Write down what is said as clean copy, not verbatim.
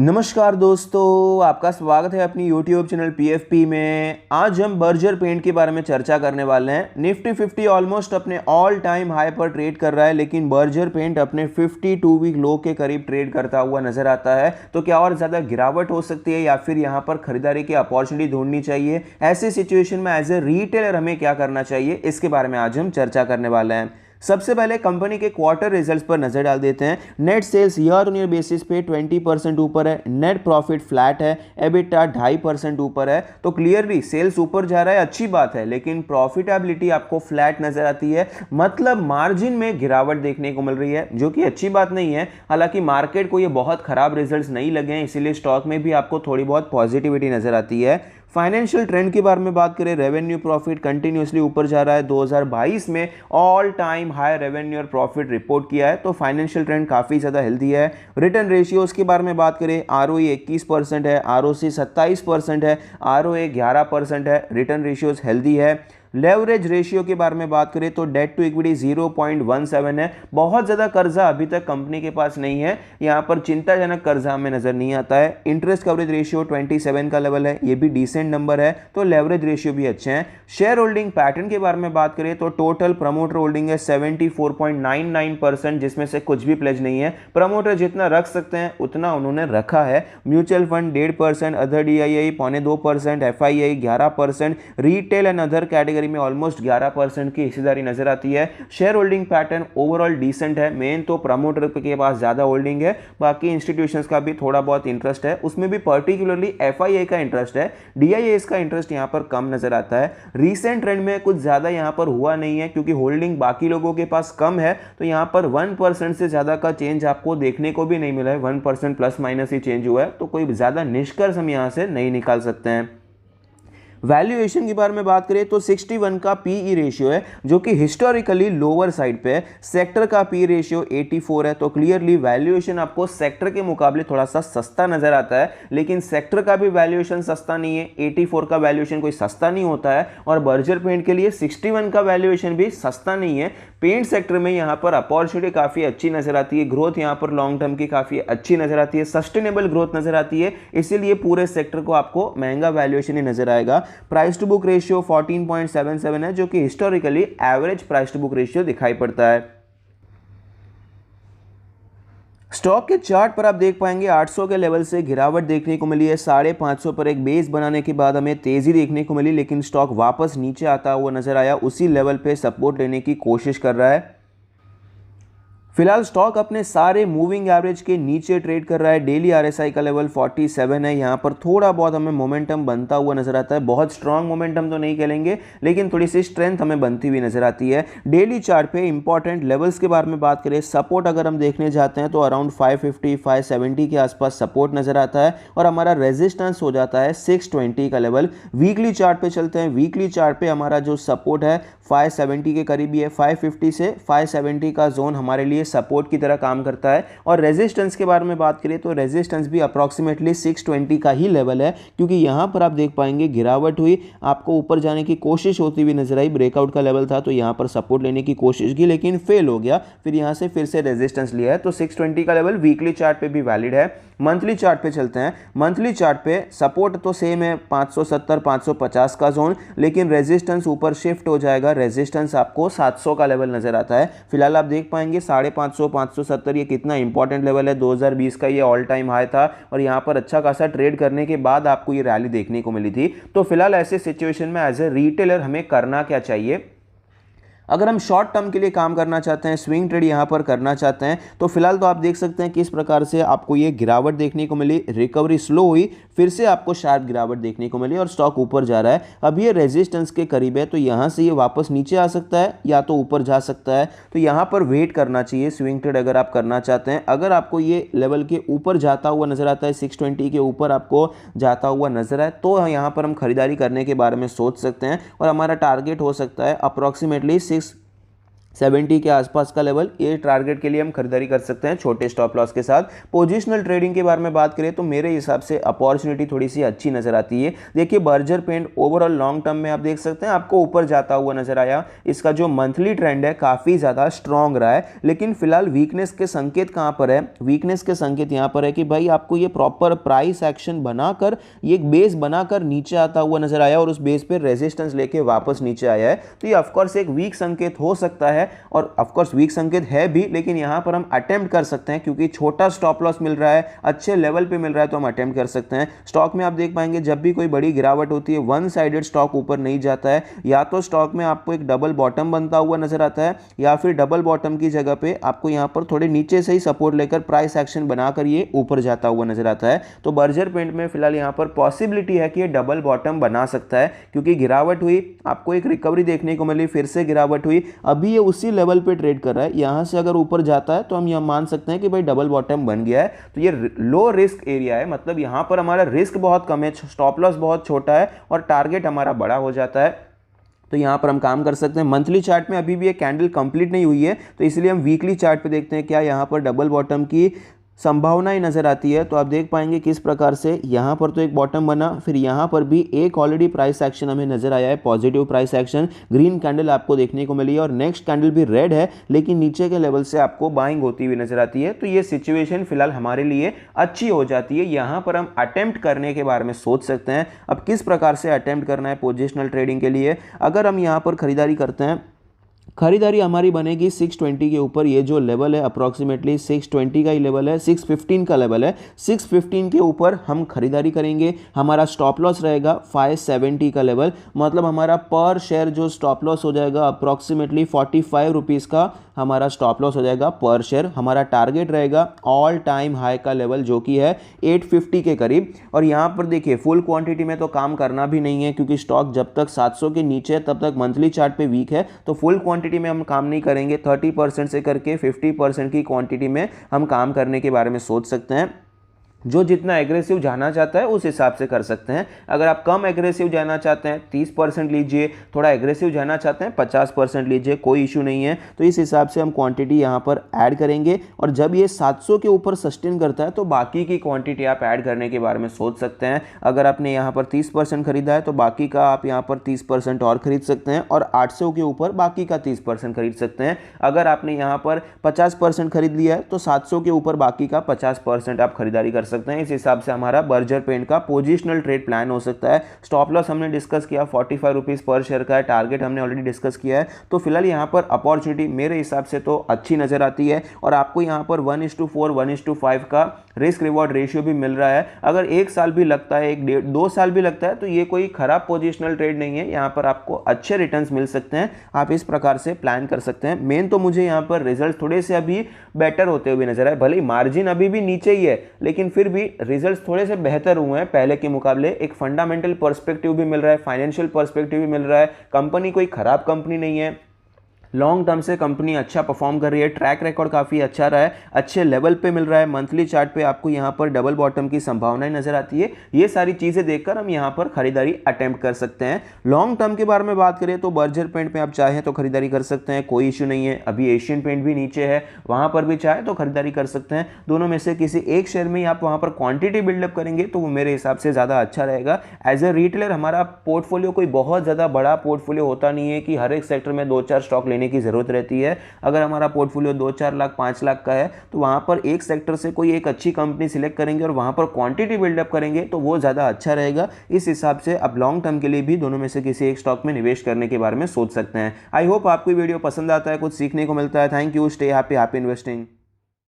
नमस्कार दोस्तों, आपका स्वागत है अपनी YouTube चैनल PFP में। आज हम बर्जर पेंट के बारे में चर्चा करने वाले हैं। निफ्टी 50 ऑलमोस्ट अपने ऑल टाइम हाई पर ट्रेड कर रहा है, लेकिन बर्जर पेंट अपने 52 वीक लो के करीब ट्रेड करता हुआ नजर आता है। तो क्या और ज़्यादा गिरावट हो सकती है या फिर यहाँ पर खरीदारी की अपॉर्चुनिटी ढूंढनी चाहिए? ऐसे सिचुएशन में एज ए रिटेलर हमें क्या करना चाहिए, इसके बारे में आज हम चर्चा करने वाले हैं। सबसे पहले कंपनी के क्वार्टर रिजल्ट्स पर नजर डाल देते हैं। Net sales year on year basis पे 20% ऊपर है, नेट प्रॉफिट फ्लैट है, एबिटा 2.5% ऊपर है। तो क्लियरली सेल्स ऊपर जा रहा है, अच्छी बात है, लेकिन प्रॉफिटेबिलिटी आपको फ्लैट नजर आती है। मतलब मार्जिन में गिरावट देखने को मिल रही है, जो कि अच्छी बात नहीं है। हालांकि मार्केट को ये बहुत खराब रिजल्ट्स नहीं लगे हैं, इसीलिए स्टॉक में भी आपको थोड़ी बहुत पॉजिटिविटी नजर आती है। फाइनेंशियल ट्रेंड के बारे में बात करें, रेवेन्यू प्रॉफिट कंटिन्यूसली ऊपर जा रहा है। 2022 में ऑल टाइम हाई रेवेन्यू और प्रॉफिट रिपोर्ट किया है, तो फाइनेंशियल ट्रेंड काफ़ी ज़्यादा हेल्दी है। रिटर्न रेशियोज के बारे में बात करें, ROE 21% है, ROC 27% है, ROA 11% है। रिटर्न रेशियोज हेल्दी है। लेवरेज रेशियो के बारे में बात करें तो डेट टू इक्विटी 0.17 है। बहुत ज़्यादा कर्जा अभी तक कंपनी के पास नहीं है, यहाँ पर चिंताजनक कर्जा हमें नज़र नहीं आता है। इंटरेस्ट कवरेज रेशियो 27 का लेवल है, ये भी डिसेंट नंबर है, तो लेवरेज रेशियो भी अच्छे हैं। शेयर होल्डिंग पैटर्न के बारे में बात करें तो टोटल प्रमोटर होल्डिंग है 74.99%, जिसमें से कुछ भी प्लेज नहीं है। प्रमोटर जितना रख सकते हैं उतना उन्होंने रखा है। Mutual fund 1.5%, other DII 2.25%, FII 11%, retail and other category में ऑलमोस्ट 11% की हिस्सेदारी नजर आती है। Share holding pattern overall decent है। मेन तो प्रमोटर के पास ज्यादा होल्डिंग है, बाकी इंस्टीट्यूशंस का भी थोड़ा बहुत इंटरेस्ट है, उसमें भी पर्टिकुलरली FII का इंटरेस्ट है। DIIs का इंटरेस्ट यहां पर कम नजर आता है। रीसेंट ट्रेंड में कुछ ज्यादा यहां पर हुआ नहीं है, क्योंकि होल्डिंग बाकी लोगों के पास कम है, तो यहां पर 1% से ज्यादा का चेंज आपको देखने को भी नहीं मिला है। 1% प्लस माइनस ही चेंज हुआ है, तो कोई ज्यादा निष्कर्ष हम यहां से नहीं निकाल सकते हैं। वैल्यूएशन के बारे में बात करें तो 61 का PE रेशियो है, जो कि हिस्टोरिकली लोअर साइड पे है। सेक्टर का PE रेशियो 84 है, तो क्लियरली वैल्यूएशन आपको सेक्टर के मुकाबले थोड़ा सा सस्ता नजर आता है, लेकिन सेक्टर का भी वैल्यूएशन सस्ता नहीं है। 84 का वैल्यूएशन कोई सस्ता नहीं होता है, और बर्जर पेंट के लिए 61 का वैल्यूएशन भी सस्ता नहीं है। पेंट सेक्टर में यहाँ पर अपॉर्चुनिटी काफ़ी अच्छी नजर आती है, ग्रोथ यहाँ पर लॉन्ग टर्म की काफ़ी अच्छी नजर आती है, सस्टेनेबल ग्रोथ नजर आती है, इसीलिए पूरे सेक्टर को आपको महंगा वैल्यूएशन ही नजर आएगा। प्राइस टू बुक रेशियो 14.77 है, जो कि historically average price to book ratio दिखाई पड़ता है। स्टॉक के चार्ट पर आप देख पाएंगे 800 के लेवल से गिरावट देखने को मिली है। 550 पर एक बेस बनाने के बाद हमें तेजी देखने को मिली, लेकिन स्टॉक वापस नीचे आता हुआ नजर आया। उसी लेवल पे सपोर्ट लेने की कोशिश कर रहा है। फिलहाल स्टॉक अपने सारे मूविंग एवरेज के नीचे ट्रेड कर रहा है। डेली RSI का लेवल 47 है। यहाँ पर थोड़ा बहुत हमें मोमेंटम बनता हुआ नजर आता है। बहुत स्ट्रांग मोमेंटम तो नहीं कहेंगे, लेकिन थोड़ी सी स्ट्रेंथ हमें बनती हुई नजर आती है। डेली चार्ट पे इंपॉर्टेंट लेवल्स के बारे में बात करें, सपोर्ट अगर हम देखने जाते हैं तो अराउंड 550 570 के आसपास सपोर्ट नजर आता है, और हमारा रेजिस्टेंस हो जाता है 620 का लेवल। वीकली चार्ट पे चलते हैं। वीकली चार्ट पे हमारा जो सपोर्ट है 570 के करीबी है। 550 से 570 का जोन हमारे लिए सपोर्ट की तरह काम करता है। और रेजिस्टेंस के बारे में बात करें तो रेजिस्टेंस भी अप्रॉक्सीमेटली 620 का ही लेवल है, क्योंकि यहां पर आप देख पाएंगे गिरावट हुई, आपको ऊपर जाने की कोशिश होती हुई नजर आई। ब्रेकआउट का लेवल था, तो यहां पर सपोर्ट लेने की कोशिश की, लेकिन फेल हो गया। फिर यहां से फिर से रेजिस्टेंस लिया है, तो 620 का लेवल वीकली चार्ट पे भी वैलिड है। मंथली चार्ट पे चलते हैं। मंथली चार्ट पे सपोर्ट तो सेम है 570 550 का जोन, लेकिन रेजिस्टेंस ऊपर शिफ्ट हो जाएगा। रेजिस्टेंस आपको 700 का लेवल नजर आता है। फिलहाल आप देख पाएंगे 550 570 ये कितना इंपॉर्टेंट लेवल है। 2020 का ये ऑल टाइम हाई था, और यहाँ पर अच्छा खासा ट्रेड करने के बाद आपको ये रैली देखने को मिली थी। तो फिलहाल ऐसे सिचुएशन में एज ए रिटेलर हमें करना क्या चाहिए? अगर हम शॉर्ट टर्म के लिए काम करना चाहते हैं, स्विंग ट्रेड यहाँ पर करना चाहते हैं, तो फिलहाल तो आप देख सकते हैं किस प्रकार से आपको ये गिरावट देखने को मिली। रिकवरी स्लो हुई, फिर से आपको शार्प गिरावट देखने को मिली, और स्टॉक ऊपर जा रहा है। अब ये रेजिस्टेंस के करीब है, तो यहाँ से ये वापस नीचे आ सकता है या तो ऊपर जा सकता है। तो यहाँ पर वेट करना चाहिए स्विंग ट्रेड अगर आप करना चाहते हैं। अगर आपको ये लेवल के ऊपर जाता हुआ नजर आता है, 620 के ऊपर आपको जाता हुआ नजर आए, तो यहाँ पर हम खरीदारी करने के बारे में सोच सकते हैं, और हमारा टारगेट हो सकता है अप्रॉक्सीमेटली 70 के आसपास का लेवल, ये टारगेट के लिए हम खरीदारी कर सकते हैं छोटे स्टॉप लॉस के साथ। पोजिशनल ट्रेडिंग के बारे में बात करें तो मेरे हिसाब से अपॉर्चुनिटी थोड़ी सी अच्छी नजर आती है। देखिए Berger paint overall long term में आप देख सकते हैं आपको ऊपर जाता हुआ नजर आया। इसका जो मंथली ट्रेंड है काफ़ी ज़्यादा स्ट्रॉन्ग रहा है, लेकिन फिलहाल वीकनेस के संकेत कहाँ पर है? वीकनेस के संकेत यहाँ पर है कि भाई आपको ये प्रॉपर प्राइस एक्शन बनाकर, ये एक बेस बनाकर नीचे आता हुआ नजर आया और उस बेस पर रेजिस्टेंस लेके वापस नीचे आया है। तो ये ऑफकोर्स एक वीक संकेत हो सकता है, और ऑफ कोर्स वीक संकेत है भी, लेकिन यहां पर हम अटेम्प्ट कर सकते हैं क्योंकि छोटा स्टॉप लॉस मिल रहा है, अच्छे लेवल पे मिल रहा है, तो हम अटेम्प्ट कर सकते हैं। स्टॉक में आप देख पाएंगे जब भी कोई बड़ी गिरावट होती है, वन साइडेड स्टॉक ऊपर नहीं जाता है, या तो स्टॉक में आपको एक डबल बॉटम बनता हुआ नजर आता है, या फिर डबल बॉटम की जगह पे आपको यहां पर थोड़े नीचे से ही सपोर्ट लेकर प्राइस एक्शन बनाकर ये ऊपर जाता हुआ नजर आता है। तो बर्जर पेंट में फिलहाल यहां पर पॉसिबिलिटी है कि ये डबल बॉटम बना सकता है, क्योंकि गिरावट हुई, आपको एक रिकवरी देखने को मिली, फिर से गिरावट हुई, अभी ये उसी लेवल पे ट्रेड कर रहा है। यहां से अगर ऊपर जाता है तो हम यह मान सकते हैं कि भाई डबल बॉटम बन गया है। तो ये लो रिस्क एरिया है, मतलब यहां पर हमारा रिस्क बहुत कम है, स्टॉप लॉस बहुत छोटा है और टारगेट हमारा बड़ा हो जाता है। तो यहाँ पर हम काम कर सकते हैं। मंथली चार्ट में अभी भी ये कैंडल कंप्लीट नहीं हुई है, तो इसलिए हम वीकली चार्ट पे देखते हैं क्या यहाँ पर डबल बॉटम की संभावनाएं नजर आती है। तो आप देख पाएंगे किस प्रकार से यहाँ पर तो एक बॉटम बना, फिर यहाँ पर भी एक ऑलरेडी प्राइस एक्शन हमें नजर आया है, positive price action, green candle आपको देखने को मिली है और नेक्स्ट कैंडल भी रेड है, लेकिन नीचे के लेवल से आपको बाइंग होती हुई नजर आती है। तो ये सिचुएशन फिलहाल हमारे लिए अच्छी हो जाती है। यहाँ पर हम अटेम्प्ट करने के बारे में सोच सकते हैं। अब किस प्रकार से अटेम्प्ट करना है पोजिशनल ट्रेडिंग के लिए? अगर हम यहाँ पर खरीदारी करते हैं, खरीदारी हमारी बनेगी 620 के ऊपर। ये जो लेवल है अप्रॉक्सीमेटली 620 का ही लेवल है, 615 का लेवल है, 615 के ऊपर हम खरीदारी करेंगे। हमारा स्टॉप लॉस रहेगा 570 का लेवल, मतलब हमारा पर शेयर जो स्टॉप लॉस हो जाएगा अप्रॉक्सीमेटली 45 रुपीज़ का हमारा स्टॉप लॉस हो जाएगा पर शेयर। हमारा टारगेट रहेगा ऑल टाइम हाई का लेवल जो कि है 850 के करीब। और यहाँ पर देखिए फुल क्वांटिटी में तो काम करना भी नहीं है, क्योंकि स्टॉक जब तक 700 के नीचे है तब तक मंथली चार्ट पे वीक है, तो फुल क्वांटिटी में हम काम नहीं करेंगे। 30% से करके 50% की क्वांटिटी में हम काम करने के बारे में सोच सकते हैं। जो जितना एग्रेसिव जाना चाहता है उस हिसाब से कर सकते हैं। अगर आप कम एग्रेसिव जाना चाहते हैं 30% लीजिए, थोड़ा एग्रेसिव जाना चाहते हैं 50% लीजिए, कोई इशू नहीं है। तो इस हिसाब से हम क्वांटिटी यहाँ पर ऐड करेंगे, और जब ये 700 के ऊपर सस्टेन करता है तो बाकी की क्वांटिटी आप ऐड करने के बारे में सोच सकते हैं। अगर आपने यहाँ पर 30% खरीदा है तो बाकी का आप यहाँ पर 30% और खरीद सकते हैं, और 800 के ऊपर बाकी का 30% खरीद सकते हैं। अगर आपने यहाँ पर 50% खरीद लिया है तो 700 के ऊपर बाकी का 50% आप खरीदारी कर सकते हैं। इस हिसाब से हमारा बर्जर पेंट का पोजिशनल ट्रेड प्लान हो सकता है। स्टॉप लॉस हमने डिस्कस किया 45 रुपीज़ पर शेयर का है, टारगेट हमने ऑलरेडी डिस्कस किया है। तो फिलहाल यहाँ पर अपॉर्चुनिटी मेरे हिसाब से तो अच्छी नजर आती है, और आपको यहाँ पर 1:4 1:5 का रिस्क रिवॉर्ड रेशियो भी मिल रहा है। अगर 1 साल भी लगता है, 1-2 साल भी लगता है, तो ये कोई खराब पोजिशनल ट्रेड नहीं है। यहाँ पर आपको अच्छे रिटर्न्स मिल सकते हैं, आप इस प्रकार से प्लान कर सकते हैं। मेन तो मुझे यहाँ पर रिजल्ट थोड़े से अभी बेटर होते हुए नजर आए, भले ही मार्जिन अभी भी नीचे ही है, लेकिन फिर भी रिजल्ट्स थोड़े से बेहतर हुए हैं पहले के मुकाबले। एक फंडामेंटल पर्सपेक्टिव भी मिल रहा है, फाइनेंशियल पर्सपेक्टिव भी मिल रहा है। कंपनी कोई खराब कंपनी नहीं है, लॉन्ग टर्म से कंपनी अच्छा परफॉर्म कर रही है, ट्रैक रिकॉर्ड काफ़ी अच्छा रहा है, अच्छे लेवल पे मिल रहा है। मंथली चार्ट पे आपको यहाँ पर डबल बॉटम की संभावनाएं नजर आती है। ये सारी चीज़ें देखकर हम यहाँ पर खरीदारी अटेम्प्ट कर सकते हैं। लॉन्ग टर्म के बारे में बात करें तो बर्जर पेंट पे आप चाहें तो खरीदारी कर सकते हैं, कोई इशू नहीं है। अभी एशियन पेंट भी नीचे है, वहाँ पर भी चाहे तो खरीदारी कर सकते हैं। दोनों में से किसी एक शेयर में आप वहाँ पर क्वान्टिटी बिल्डअप करेंगे तो वो मेरे हिसाब से ज़्यादा अच्छा रहेगा। एज ए रिटेलर हमारा पोर्टफोलियो कोई बहुत ज़्यादा बड़ा पोर्टफोलियो होता नहीं है कि हर एक सेक्टर में 2-4 स्टॉक लेने की जरूरत रहती है। अगर हमारा पोर्टफोलियो 2-4 लाख 5 लाख का है तो वहां पर एक सेक्टर से कोई एक अच्छी कंपनी सिलेक्ट करेंगे और वहां पर क्वांटिटी बिल्डअप करेंगे तो वो ज़्यादा अच्छा रहेगा। इस हिसाब से अब लॉन्ग टर्म के लिए भी दोनों में से किसी एक स्टॉक में निवेश करने के बारे में सोच सकते हैं। आई होप आपको वीडियो पसंद आता है, कुछ सीखने को मिलता है। Thank you, stay happy, happy investing.